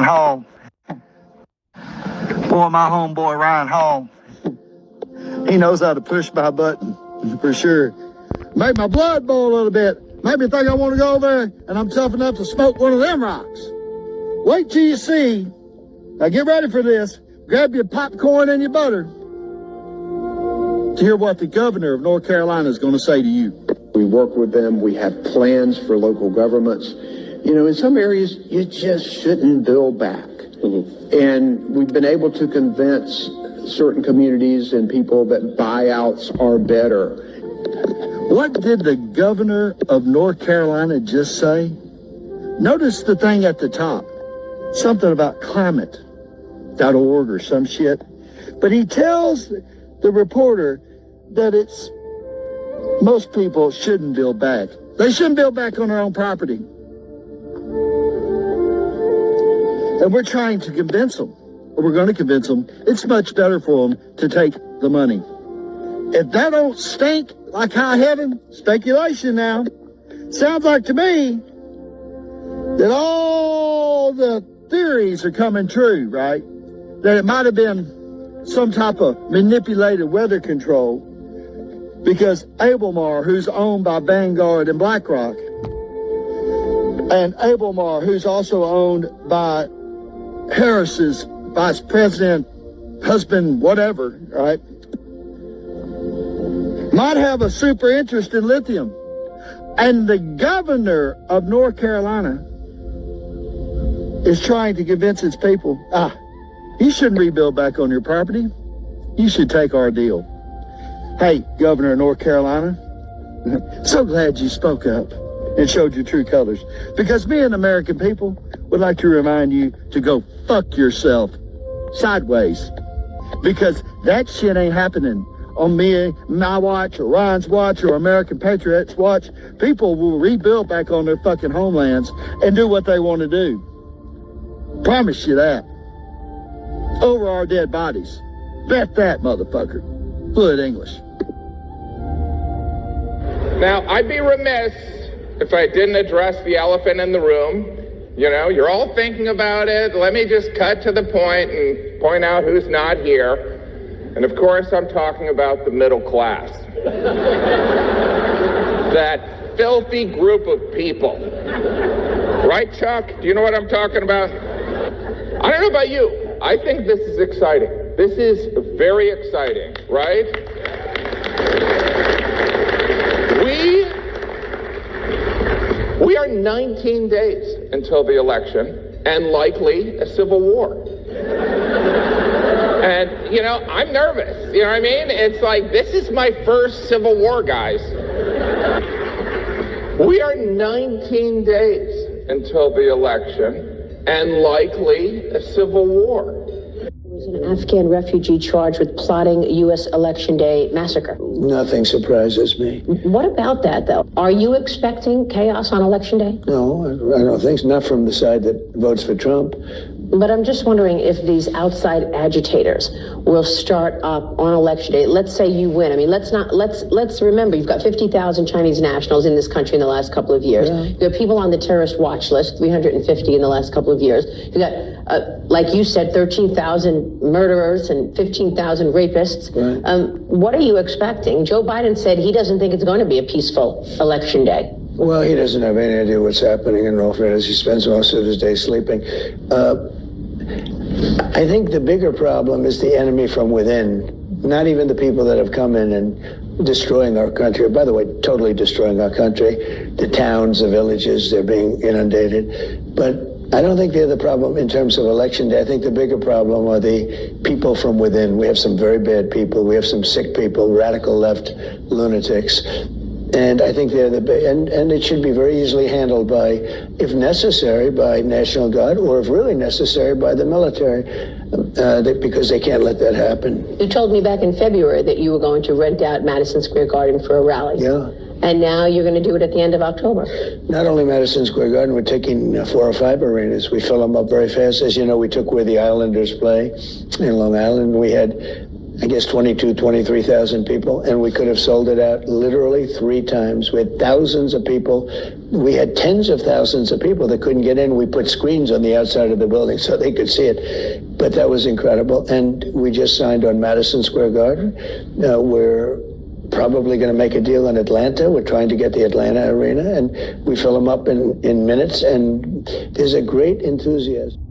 Hall. Boy, my homeboy Ryan Hall. He knows how to push my button, for sure. Made my blood boil a little bit. Made me think I want to go over there, and I'm tough enough to smoke one of them rocks. Wait till you see. Now get ready for this. Grab your popcorn and your butter to hear what the governor of North Carolina is going to say to you. We work with them. We have plans for local governments. You know, in some areas, you just shouldn't build back. And we've been able to convince certain communities and people that buyouts are better. What did the governor of North Carolina just say? Notice the thing at the top. Something about climate.org or some shit. But he tells the reporter that it's most people shouldn't build back. They shouldn't build back on their own property. And we're trying to convince them, or we're going to convince them, it's much better for them to take the money. If that don't stink like high heaven, speculation now, sounds like to me that all the theories are coming true, right? That it might have been some type of manipulated weather control because Albemarle, who's owned by Vanguard and BlackRock, and Albemarle, who's also owned by Harris's vice president, husband, whatever, right, might have a super interest in lithium. And the governor of North Carolina is trying to convince its people, you shouldn't rebuild back on your property. You should take our deal. Hey, Governor of North Carolina, so glad you spoke up and showed your true colors. Because me and American people would like to remind you to go fuck yourself sideways. Because that shit ain't happening on me, my watch, or Ryan's watch, or American Patriots' watch. People will rebuild back on their fucking homelands and do what they want to do. Promise you that. Over our dead bodies. Bet that, motherfucker. Fluid English. Now, I'd be remiss if I didn't address the elephant in the room. You know, you're all thinking about it. Let me just cut to the point and point out who's not here. And of course, I'm talking about the middle class. That filthy group of people. Right, Chuck? Do you know what I'm talking about? I don't know about you. I think this is exciting. This is very exciting, right? We are 19 days until the election and likely a civil war. And, you know, I'm nervous. You know what I mean? It's like, this is my first civil war, guys. We are 19 days until the election and likely a civil war. An Afghan refugee charged with plotting a U.S. Election Day massacre. Nothing surprises me. What about that, though? Are you expecting chaos on Election Day? No, I don't think so. Not from the side that votes for Trump. But I'm just wondering if these outside agitators will start up on Election Day. Let's say you win. I mean, let's remember, you've got 50,000 Chinese nationals in this country in the last couple of years. Yeah. You have people on the terrorist watch list, 350 in the last couple of years. You got, like you said, 13,000 murderers and 15,000 rapists. Right. What are you expecting? Joe Biden said he doesn't think it's going to be a peaceful Election Day. Well, he doesn't have any idea what's happening in North Carolina. He spends most of his day sleeping. I think the bigger problem is the enemy from within, not even the people that have come in and destroying our country. By the way, totally destroying our country. The towns, the villages, they're being inundated. But I don't think they're the problem in terms of Election Day. I think the bigger problem are the people from within. We have some very bad people. We have some sick people, radical left lunatics. And I think they're and it should be very easily handled by, if necessary, by National Guard, or if really necessary, by the military, because they can't let that happen. You told me back in February that you were going to rent out Madison Square Garden for a rally. Yeah. And now you're going to do it at the end of October. Not only Madison Square Garden, we're taking 4 or 5 arenas. We fill them up very fast. As you know, we took where the Islanders play in Long Island. We had I guess 23,000 people, and we could have sold it out literally 3 times. We had thousands of people. We had tens of thousands of people that couldn't get in. We put screens on the outside of the building so they could see it. But that was incredible. And we just signed on Madison Square Garden. We're probably going to make a deal in Atlanta. We're trying to get the Atlanta arena, and we fill them up in minutes. And there's a great enthusiasm.